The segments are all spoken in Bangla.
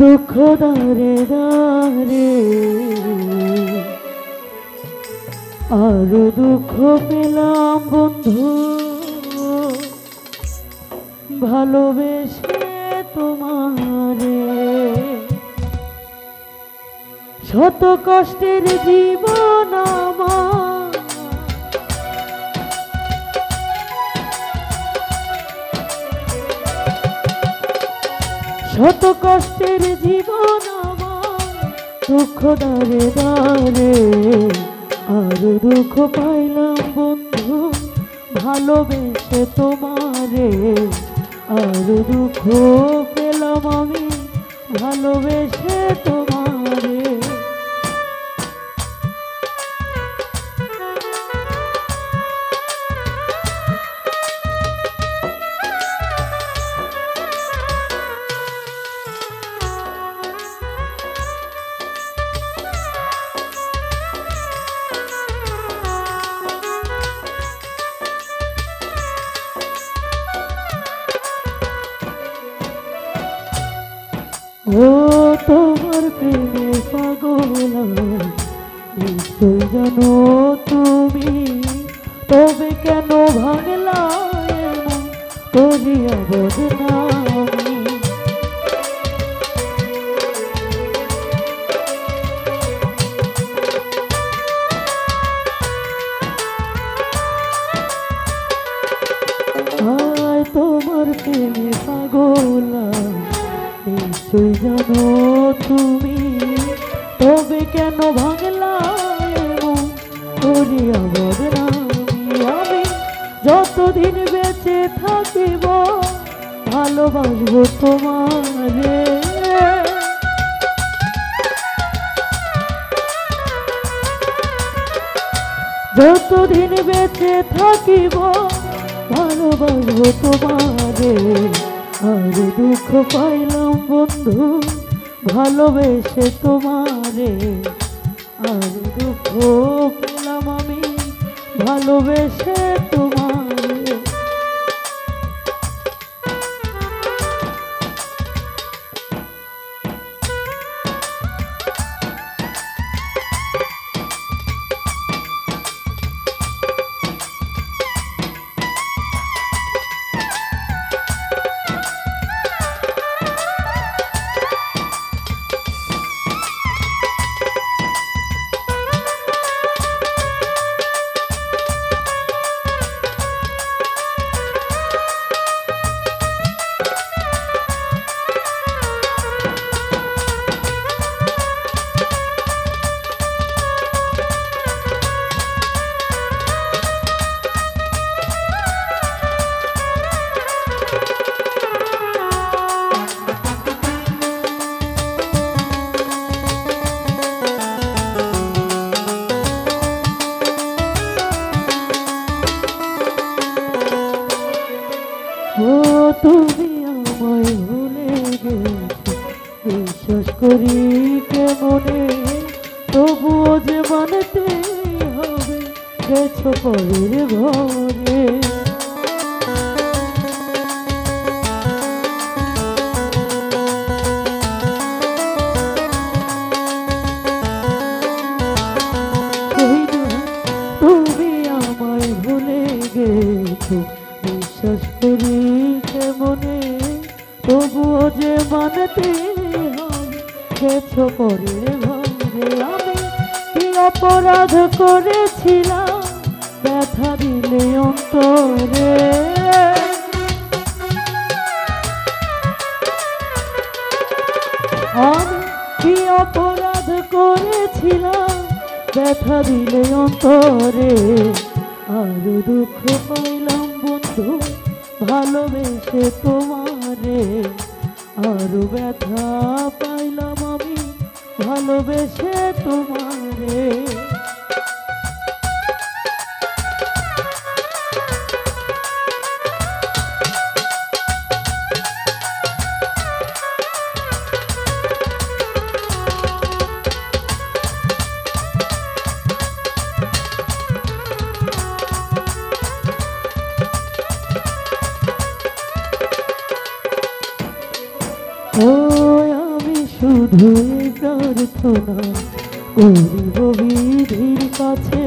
দুঃখ দারে দারে আরো দুঃখ পেলাম বন্ধু, ভালোবেসে তোমারে। শত কষ্টের জীবন আমার, শত কষ্টের জীবন আমার, দুঃখ দারে দারে আরো দুঃখ পাইলাম বন্ধু, ভালোবেসে তোমারে। আরো দুঃখ পেলাম আমি, ভালোবেসে তোমারে। ও তোমার প্রেমে পাগল নিশ্চয় জানো তুমি, তবে কেন ভাঙলা এমন করিয়া বদনামি। আয় তোমার প্রেমে পাগল নিশ্চয় জানো তুমি, তবে কেন ভাঙলা এমন করিয়া বদনামি। আমি যতদিন বেঁচে থাকিব ভালোবাসবো তোমারে। যতদিন বেঁচে থাকিব ভালোবাসবো তোমারে। আর দুঃখ পাইলাম বন্ধু, ভালোবেসে তোমারে। আর দুঃখ পেলাম আমি, ভালোবেসে তোমারে। ও তুমি আমায় ভুলে গেছো, বিশ্বাস করি কেমনে, তবুও যে মানতে হবে গেছো পরের ঘরে। তুমি আমায় ভুলে গেছো, বিশ্বাস করি কেমনে, তবুও যে মানতে গেছো পরের ঘরে। আমি কি অপরাধ করেছিলাম ব্যথা দিলে অন্তরে। আমি কি অপরাধ করেছিলাম ব্যথা দিলে অন্তরে। আরো দুঃখ পাইলাম বন্ধু, ভালোবেসে তোমারে। আরো ব্যথা পাইলাম আমি, ভালোবেসে তোমারে। ও আমি শুধু এই প্রার্থনা করিব বিধির কাছে,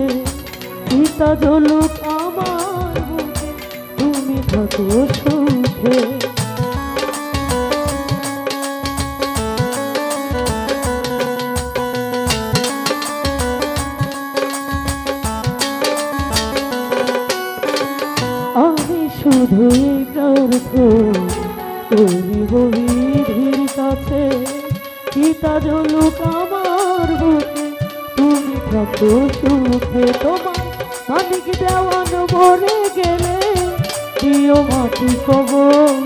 পিতা জ্বলুক আমার বুকে, তুমি থাকো সুখে। আমি শুধু এই প্রার্থনা করিব বিধির কাছে, পিতা জ্বলুক আমার বুকে, তুমি থাকো সুখে। তোমার মালিক দেওয়ান মরে গেলে প্রিয় মাটি কবর